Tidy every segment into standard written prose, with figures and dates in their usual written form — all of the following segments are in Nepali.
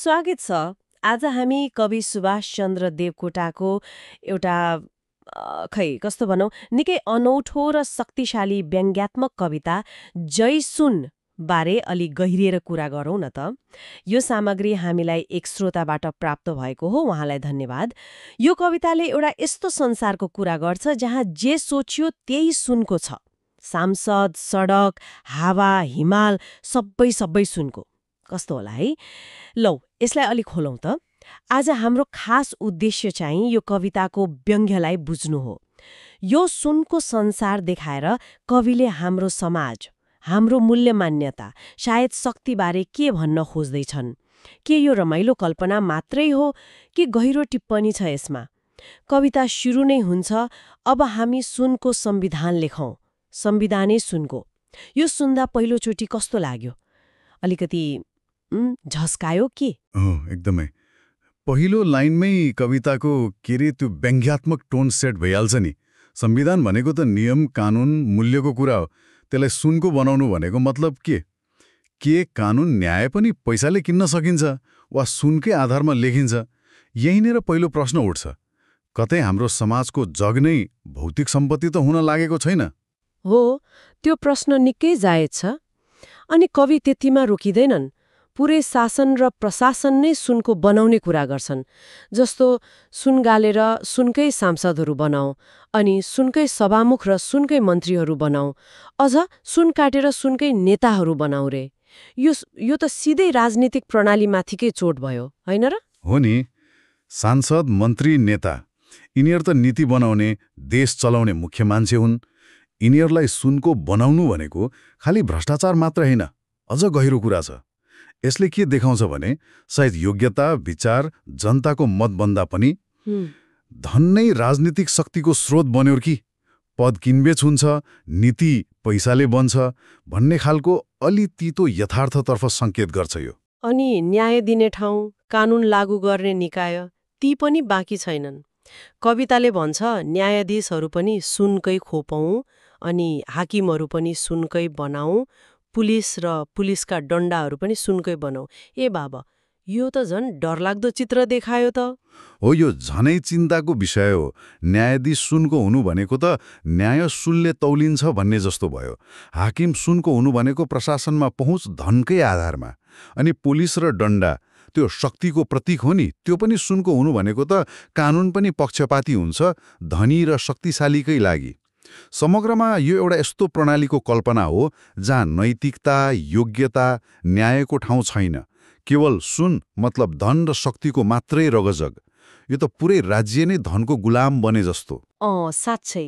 स्वागत छ। आज हामी कवि सुभाष चन्द्र देवकोटाको एउटा खै कस्तो भनौँ निकै अनौठो र शक्तिशाली व्यङ्ग्यात्मक कविता जय सुन बारे अलि गहिरिएर कुरा गरौँ न त। यो सामग्री हामीलाई एक श्रोताबाट प्राप्त भएको हो, उहाँलाई धन्यवाद। यो कविताले एउटा यस्तो संसारको कुरा गर्छ जहाँ जे सोचियो त्यही सुनको छ। सांसद, सडक, हावा, हिमाल सबै सुनको। कस्तो होला है। लौ यसलाई अलि खोलौँ त। आज हाम्रो खास उद्देश्य चाहिँ यो कविताको व्यङ्ग्यलाई बुझ्नु हो। यो सुनको संसार देखाएर कविले हाम्रो समाज, हाम्रो मूल्य मान्यता, सायद शक्तिबारे के भन्न खोज्दैछन्। के यो रमाइलो कल्पना मात्रै हो कि गहिरो टिप्पणी छ यसमा? कविता सुरु नै हुन्छ, अब हामी सुनको संविधान लेखौँ, संविधानै सुनको। यो सुन्दा पहिलोचोटि कस्तो लाग्यो? अलिकति झस्कायो के? एकदमै। पहिलो लाइनमै कविताको के रे त्यो व्यङ्ग्यात्मक टोन सेट भइहाल्छ नि। संविधान भनेको त नियम, कानुन, मूल्यको कुरा हो। त्यसलाई सुनको बनाउनु भनेको मतलब के कानुन, न्याय पनि पैसाले किन्न सकिन्छ वा सुनकै आधारमा लेखिन्छ? यहीँनिर पहिलो प्रश्न उठ्छ। कतै हाम्रो समाजको जग नै भौतिक सम्पत्ति त हुन लागेको छैन? हो, त्यो प्रश्न निकै जायज छ। अनि कवि त्यतिमा रोकिँदैनन्। पुरै शासन र प्रशासन नै सुनको बनाउने कुरा गर्छन्। जस्तो सुन गालेर सुनकै सांसदहरू बनाऊ, अनि सुनकै सभामुख र सुनकै मन्त्रीहरू बनाऊ, अझ सुन काटेर सुनकै नेताहरू बनाऊ रे। यो त सिधै राजनीतिक प्रणालीमाथिकै चोट भयो, होइन र? हो नि। सांसद, मन्त्री, नेता यिनीहरू त नीति बनाउने, देश चलाउने मुख्य मान्छे हुन्। यिनीहरूलाई सुनको बनाउनु भनेको खालि भ्रष्टाचार मात्र होइन, अझ गहिरो कुरा छ। यसले के देखाउँछ भने सायद योग्यता, विचार, जनताको मतभन्दा पनि धन नै राजनीतिक शक्तिको स्रोत बन्यो कि पद किनबेच हुन्छ, नीति पैसाले बन्छ भन्ने खालको अलि तितो यथार्थतर्फ सङ्केत गर्छ यो। अनि न्याय दिने ठाउँ, कानुन लागू गर्ने निकाय ती पनि बाँकी छैनन्। कविताले भन्छ न्यायाधीशहरू पनि सुनकै खोपौँ, अनि हाकिमहरू पनि सुनकै बनाऊ, पुलिस र पुलिसका डन्डाहरू पनि सुनकै बनाऊ। ए बाबा, यो त झन् डरलाग्दो चित्र देखायो त। हो, यो झनै चिन्ताको विषय हो। न्यायाधीश सुनको हुनु भनेको त न्याय सुनले तौलिन्छ भन्ने जस्तो भयो। हाकिम सुनको हुनु भनेको प्रशासनमा पहुँच धनकै आधारमा। अनि पुलिस र डन्डा त्यो शक्तिको प्रतीक हो नि, त्यो पनि सुनको हुनु भनेको त कानुन पनि पक्षपाती हुन्छ, धनी र शक्तिशालीकै लागि। समग्रमा यो एउटा यस्तो प्रणालीको कल्पना हो जहाँ नैतिकता, योग्यता, न्यायको ठाउँ छैन। केवल सुन मतलब धन र शक्तिको मात्रै रगजग। यो त पुरै राज्य नै धनको गुलाम बने जस्तो। साँच्चै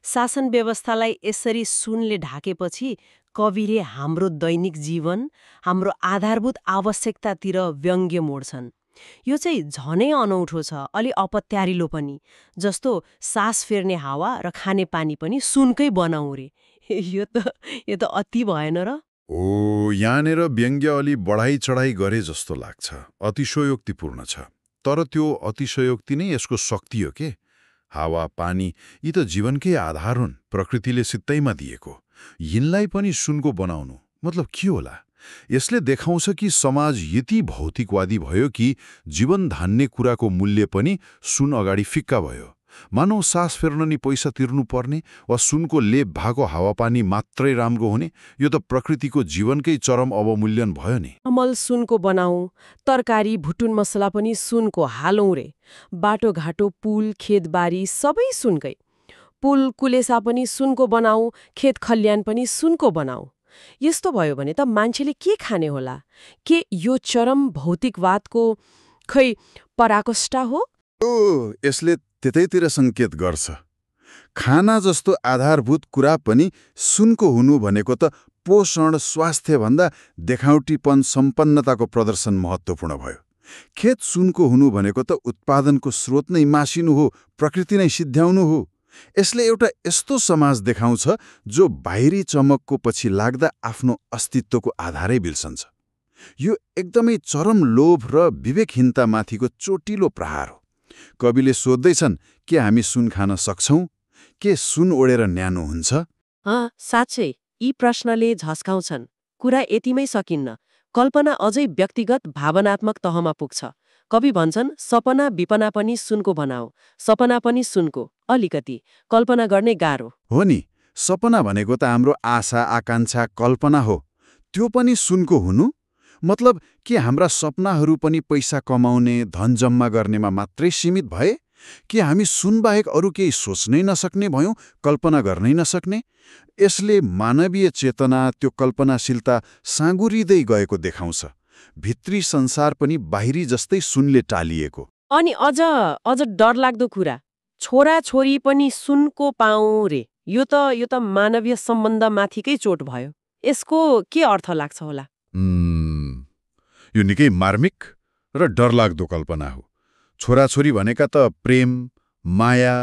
शासन व्यवस्थालाई यसरी सुनले ढाकेपछि कविले हाम्रो दैनिक जीवन, हाम्रो आधारभूत आवश्यकतातिर व्यङ्ग्य मोड्छन्। यो चाहिँ झनै अनौठो छ, अलि अपत्यारिलो पनि। जस्तो सास फेर्ने हावा र खाने पानी पनि सुनकै बनाऊ रे। यो त अति भएन र? ओ, यहाँनिर व्यङ्ग्य अलि बढाइ चढाइ गरे जस्तो लाग्छ। अतिशयोक्तिपूर्ण छ। तर त्यो अतिशयोक्ति नै यसको शक्ति हो के? हावा, पानी यी त जीवनकै आधार हुन्, प्रकृतिले सित्तैमा दिएको। यिनलाई पनि सुनको बनाउनु मतलब के होला? यसले देखाउँछ कि समाज यति भौतिकवादी भयो कि जीवन धान्ने कुराको मूल्य पनि सुन अगाडि फिक्का भयो। मानौ सास फेर्न नि पैसा तिर्नु पर्ने वा सुनको लेप भएको हावापानी मात्रै राम्रो हुने, यो त प्रकृतिको जीवनकै चरम अवमूल्यन भयो नि। अमल सुनको बनाऊ, तरकारी, भुटुन मसला पनि सुनको हालौँ रे। बाटोघाटो, पुल, खेतबारी सबै सुनकै। पुल, कुलेसा पनि सुनको बनाऊ, खेत खल्यान पनि सुनको बनाऊ। यस्तो भयो भने त मान्छेले के खाने होला? के यो चरम भौतिकवादको खै पराकाष्ठा हो? यसले त्यतैतिर सङ्केत गर्छ। खाना जस्तो आधारभूत कुरा पनि सुनको हुनु भनेको त पोषण, स्वास्थ्य भन्दा देखाउटीपन, सम्पन्नताको प्रदर्शन महत्त्वपूर्ण भयो। खेत सुनको हुनु भनेको त उत्पादनको स्रोत नै मासिनु हो, प्रकृति नै सिद्ध्याउनु हो। यसले एउटा यस्तो समाज देखाउँछ जो बाहिरी चमकको पछि लाग्दा आफ्नो अस्तित्वको आधारै बिल्सन्छ। यो एकदमै चरम लोभ र विवेकहीनतामाथिको चोटिलो प्रहार हो। कविले सोध्दैछन् के हामी सुन खान सक्छौँ? के सुन ओढेर न्यानो हुन्छ? साँच्चै यी प्रश्नले झस्काउँछन्। कुरा यतिमै सकिन्न। कल्पना अझै व्यक्तिगत भावनात्मक तहमा पुग्छ। कवि भन्छन् सपना विपना पनि सुनको बनाऊ, सपना पनि सुनको, अलिकति कल्पना गर्ने गाह्रो। हो नि, सपना भनेको त हाम्रो आशा आकांक्षा कल्पना हो, त्यो पनि सुनको हुनु? मतलब के हाम्रा सपनाहरू पनि पैसा कमाउने धन जम्मा गर्नेमा मात्रै सीमित भए? के हामी सुनबाहेक अरू केही सोच्नै नसक्ने भयौँ, कल्पना गर्नै नसक्ने? यसले मानवीय चेतना, त्यो कल्पनाशीलता साँगुरिँदै गएको देखाउँछ। भित्री संसार पनि बाहिरी जस्तै सुनले टालिएको। अनि अझ डरलाग्दो कुरा, छोरा छोरी पनि सुनको पाऊ रे। यो त मानवीय सम्बन्धमाथिकै चोट भयो। यसको के अर्थ लाग्छ होला? यो निकै मार्मिक र डरलाग्दो कल्पना हो। छोराछोरी भनेका त प्रेम, माया,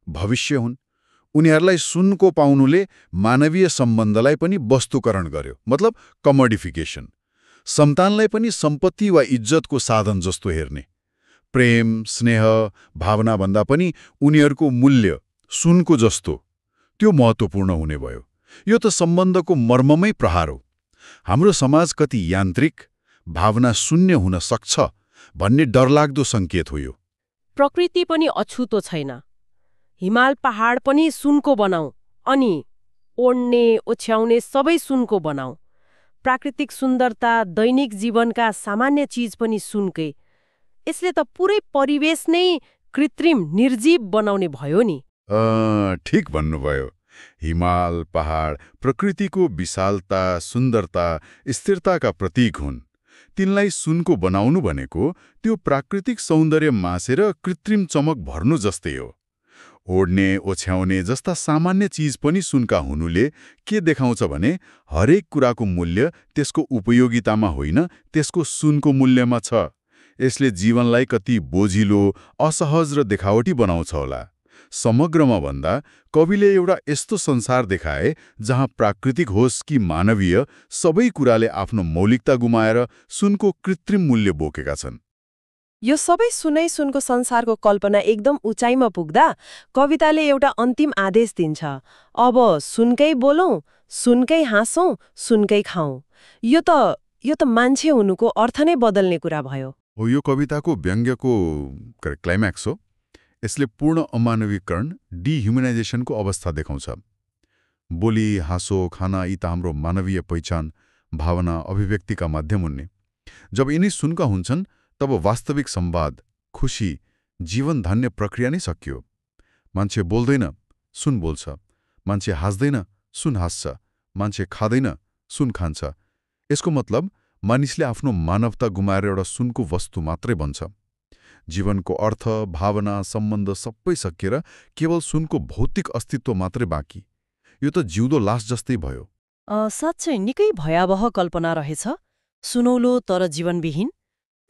भविष्य हुन्। उनीहरूलाई सुनको पाउनुले मानवीय सम्बन्धलाई पनि वस्तुकरण गर्यो, मतलब कमोडिफिकेसन। सन्तानलाई पनि सम्पत्ति वा इज्जतको साधन जस्तो हेर्ने। प्रेम, स्नेह, भावनाभन्दा पनि उनीहरूको मूल्य सुनको जस्तो, त्यो महत्त्वपूर्ण हुने भयो। यो त सम्बन्धको मर्ममै प्रहार हो। हाम्रो समाज कति यान्त्रिक, भावना शून्य हुन सक्छ भन्ने डरलाग्दो सङ्केत हो यो। प्रकृति पनि अछुतो छैन। हिमाल पहाड पनि सुनको बनाऊ, अनि ओड्ने ओछ्याउने सबै सुनको बनाऊ। प्राकृतिक सुन्दरता, दैनिक जीवनका सामान्य चिज पनि सुनकै। यसले त पुरै परिवेश नै कृत्रिम, निर्जीव बनाउने भयो नि। ठिक भन्नुभयो। हिमाल, पहाड प्रकृतिको विशालता, सुन्दरता, स्थिरताका प्रतीक हुन्। तिनलाई सुनको बनाउनु भनेको त्यो प्राकृतिक सौन्दर्य मासेर कृत्रिम चमक भर्नु जस्तै हो। ओड्ने ओछ्याउने जस्ता सामान्य चिज पनि सुनका हुनुले के देखाउँछ भने हरेक कुराको मूल्य त्यसको उपयोगितामा होइन, त्यसको सुनको मूल्यमा छ। यसले जीवनलाई कति बोझिलो, असहज र देखावटी बनाउँछ होला। समग्रमा भन्दा कविले एउटा यस्तो संसार देखाए जहाँ प्राकृतिक होस् कि मानवीय, सबै कुराले आफ्नो मौलिकता गुमाएर सुनको कृत्रिम मूल्य बोकेका छन्। यो सबै सुनै सुनको संसारको कल्पना एकदम उचाइमा पुग्दा कविताले एउटा अन्तिम आदेश दिन्छ। अब सुनकै बोलौं, सुनकै हाँसौं, सुनकै खाऊं। यो त मान्छे हुनुको अर्थ नै बदल्ने कुरा भयो। हो, यो कविताको व्यङ्ग्यको क्लाइम्याक्स हो। यसले पूर्ण अमानवीकरण, डिह्युमनाइजेसनको अवस्था देखाउँछ। बोली, हाँसो, खाना यी त हाम्रो मानवीय पहिचान, भावना, अभिव्यक्तिका माध्यम हुन्। जब यिनी सुनका हुन्छन् तब वास्तविक संवाद, खुशी, जीवन धान्ने प्रक्रिया नै सकियो। मान्छे बोल्दैन, सुन बोल्छ। मान्छे हाँस्दैन, सुन हाँस्छ। मान्छे खाँदैन, सुन खान्छ। यसको मतलब मानिसले आफ्नो मानवता गुमाएर एउटा सुनको वस्तु मात्रै बन्छ। जीवनको अर्थ, भावना, सम्बन्ध सबै सकिएर केवल सुनको भौतिक अस्तित्व मात्रै बाँकी। यो त जिउँदो लास जस्तै भयो। साँच्चै निकै भयावह कल्पना रहेछ। सुनौलो तर जीवनविहीन।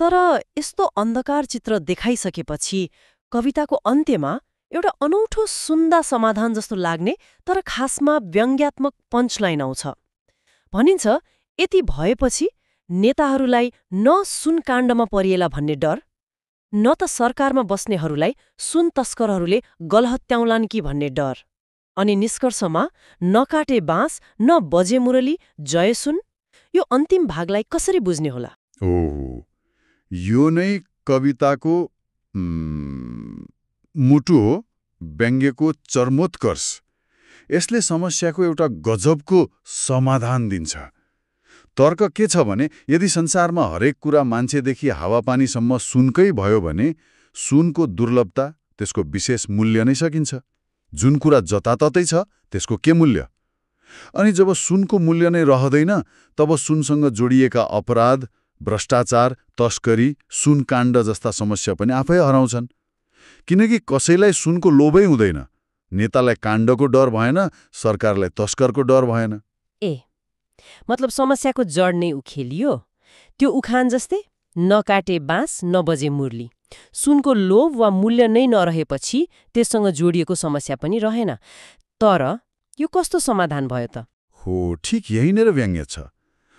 तर यस्तो अन्धकार चित्र देखाइसकेपछि कविताको अन्त्यमा एउटा अनौठो सुन्दा समाधान जस्तो लाग्ने तर खासमा व्यङ्ग्यात्मक पञ्चलाइन आउँछ। भनिन्छ, यति भएपछि नेताहरूलाई न सुनकाण्डमा परिएला भन्ने डर, न त सरकारमा बस्नेहरूलाई सुन तस्करहरूले गलहत्याउलान् कि भन्ने डर। अनि निष्कर्षमा नकाटे बाँस न बजे मुरली, जय सुन। यो अन्तिम भागलाई कसरी बुझ्ने होला? यो नै कविताको मुटु हो, व्यङ्ग्यको चरमोत्कर्ष। यसले समस्याको एउटा गजबको समाधान दिन्छ। तर्क के छ भने यदि संसारमा हरेक कुरा मान्छेदेखि हावापानीसम्म सुनकै भयो भने सुनको दुर्लभता, त्यसको विशेष मूल्य नै सकिन्छ। जुन कुरा जताततै छ त्यसको के मूल्य? अनि जब सुनको मूल्य नै रहँदैन तब सुनसँग जोडिएका अपराध, भ्रष्टाचार, तस्करी, सुनकाण्ड जस्ता समस्या पनि आफै हराउँछन्। किनकि कसैलाई सुनको लोभै हुँदैन। नेतालाई काण्डको डर भएन, सरकारलाई तस्करको डर भएन। मतलब समस्याको जड नै उखेलियो। त्यो उखान जस्तै, नकाटे बाँस न बजे मुरली। सुनको लोभ वा मूल्य नै नरहेपछि त्यससँग जोडिएको समस्या पनि रहेन। तर यो कस्तो समाधान भयो त? हो, ठिक यहीँनिर व्यङ्ग्य छ।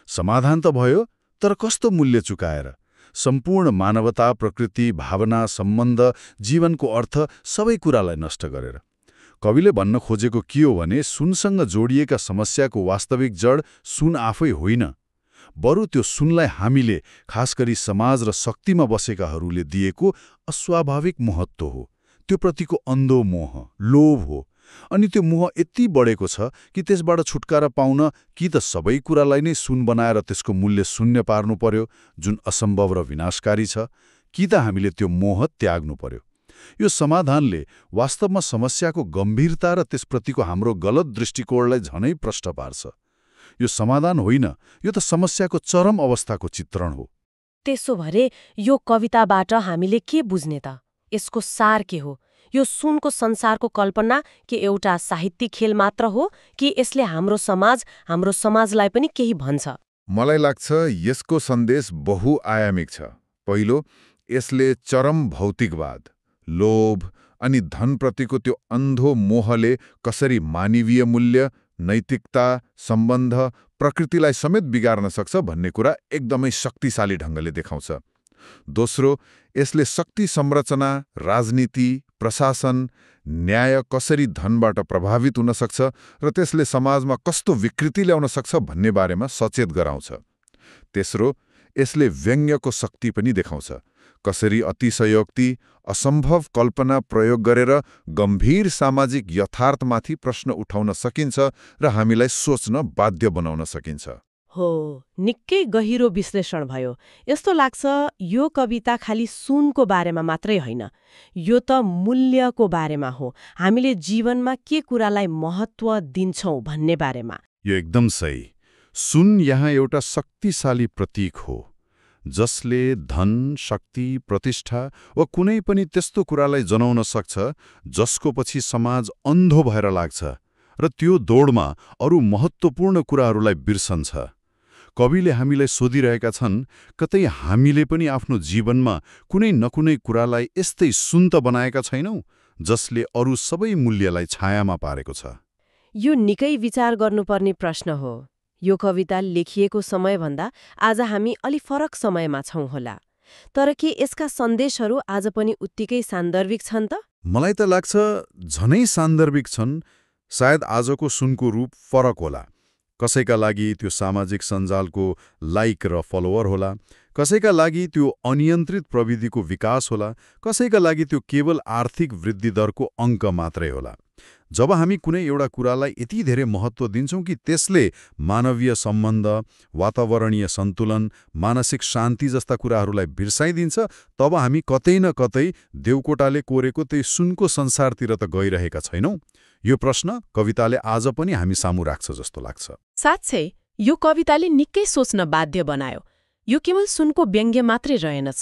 समाधान त भयो, तर कस्तो मूल्य चुकाएर? सम्पूर्ण मानवता, प्रकृति, भावना, सम्बन्ध, जीवनको अर्थ सबै कुरालाई नष्ट गरेर। कविले भन्न खोजेको के हो भने सुनसँग जोडिएका समस्याको वास्तविक जड सुन आफै होइन, बरु त्यो सुनलाई हामीले खास गरी समाज र शक्तिमा बसेकाहरूले दिएको अस्वाभाविक महत्त्व हो। त्यो प्रतिको अन्धो मोह, लोभ हो। अनि त्यो मोह यति बढेको छ कि त्यसबाट छुटकारा पाउन कि त सबै कुरालाई नै सुन बनाएर त्यसको मूल्य शून्य पार्नु पर्यो, जुन असम्भव र विनाशकारी छ, कि त हामीले त्यो मोह त्याग्नु पर्यो। यो समाधानले वास्तवमा समस्याको गम्भीरता र त्यसप्रतिको हाम्रो गलत दृष्टिकोणलाई झनै प्रष्ट पार्छ। यो समाधान होइन, यो त समस्याको चरम अवस्थाको चित्रण हो। त्यसो भरे यो कविताबाट हामीले के बुझ्ने त? यसको सार के हो? यो सुनको संसारको कल्पना के एउटा साहित्यिक खेल मात्र हो कि यसले हाम्रो समाजलाई पनि केही भन्छ? मलाई लाग्छ यसको सन्देश बहुआयामिक छ। पहिलो, यसले चरम भौतिकवाद, लोभ अनि धनप्रतिको त्यो अन्धो मोहले कसरी मानवीय मूल्य, नैतिकता, सम्बन्ध, प्रकृतिलाई समेत बिगार्न सक्छ भन्ने कुरा एकदमै शक्तिशाली ढङ्गले देखाउँछ। दोस्रो, यसले शक्ति संरचना, राजनीति, प्रशासन, न्याय कसरी धनबाट प्रभावित हुन सक्छ र त्यसले समाजमा कस्तो विकृति ल्याउन सक्छ भन्ने बारेमा सचेत गराउँछ। तेस्रो, यसले व्यङ्ग्यको शक्ति पनि देखाउँछ, कसरी अतिशयोक्ति, असम्भव कल्पना प्रयोग गरेर गम्भीर सामाजिक यथार्थमाथि प्रश्न उठाउन सकिन्छ र हामीलाई सोच्न बाध्य बनाउन सकिन्छ। हो, निकै गहिरो विश्लेषण भयो। यस्तो लाग्छ यो कविता खालि सुनको बारेमा मात्रै होइन, यो त मूल्यको बारेमा हो, हामीले जीवनमा के कुरालाई महत्त्व दिन्छौँ भन्ने बारेमा। यो एकदम सही। सुन यहाँ एउटा शक्तिशाली प्रतीक हो जसले धन, शक्ति, प्रतिष्ठा वा कुनै पनि त्यस्तो कुरालाई जनाउन सक्छ जसको पछि समाज अन्धो भएर लाग्छ र त्यो दौडमा अरू महत्त्वपूर्ण कुराहरूलाई बिर्सन्छ। कविले हामीलाई सोधिरहेका छन्, कतै हामीले पनि आफ्नो जीवनमा कुनै न कुनै कुरालाई यस्तै सुन त बनाएका छैनौँ जसले अरू सबै मूल्यलाई छायामा पारेको छ। यो निकै विचार गर्नुपर्ने प्रश्न हो। यो कविता लेखिएको समयभन्दा आज हामी अलि फरक समयमा छौँ होला, तर के यसका सन्देशहरू आज पनि उत्तिकै सान्दर्भिक छन् त? मलाई त लाग्छ झनै सान्दर्भिक छन्। सायद आजको सुनको रूप फरक होला। कसैका लागि त्यो सामाजिक सञ्जालको लाइक र फलोवर होला, कसैका लागि त्यो अनियन्त्रित प्रविधिको विकास होला, कसैका लागि त्यो केवल आर्थिक वृद्धि दरको अङ्क मात्रै होला। जब हामी कुनै एउटा कुरालाई यति धेरै महत्त्व दिन्छौँ कि त्यसले मानवीय सम्बन्ध, वातावरणीय सन्तुलन, मानसिक शान्ति जस्ता कुराहरूलाई बिर्साइदिन्छ, तब हामी कतै न कतै देवकोटाले कोरेको त्यही सुनको संसारतिर त गइरहेका छैनौँ। यो प्रश्न कविताले आज पनि हामी सामु राख्छ जस्तो लाग्छ। साँच्चै यो कविताले निकै सोच्न बाध्य बनायो। यो केवल सुनको व्यङ्ग्य मात्रै रहेनछ,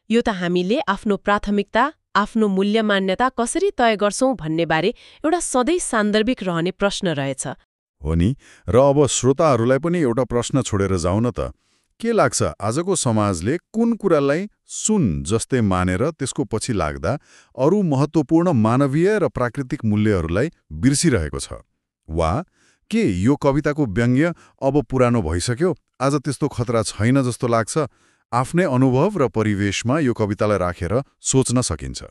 यो त हामीले आफ्नो प्राथमिकता, आफ्नो मूल्य मान्यता कसरी तय गर्छौं भन्ने बारे एउटा सधैँ सान्दर्भिक रहने प्रश्न रहेछ। हो नि, र अब श्रोताहरूलाई पनि एउटा प्रश्न छोडेर जाउँ न त। के लाग्छ आजको समाजले कुन कुरालाई सुन जस्तै मानेर त्यसको पछि लाग्दा अरू महत्त्वपूर्ण मानवीय र प्राकृतिक मूल्यहरूलाई बिर्सिरहेको छ? वा के यो कविताको व्यङ्ग्य अब पुरानो भइसक्यो, आज त्यस्तो खतरा छैन जस्तो लाग्छ? आफ्नै अनुभव र परिवेशमा यो कवितालाई राखेर सोच्न सकिन्छ।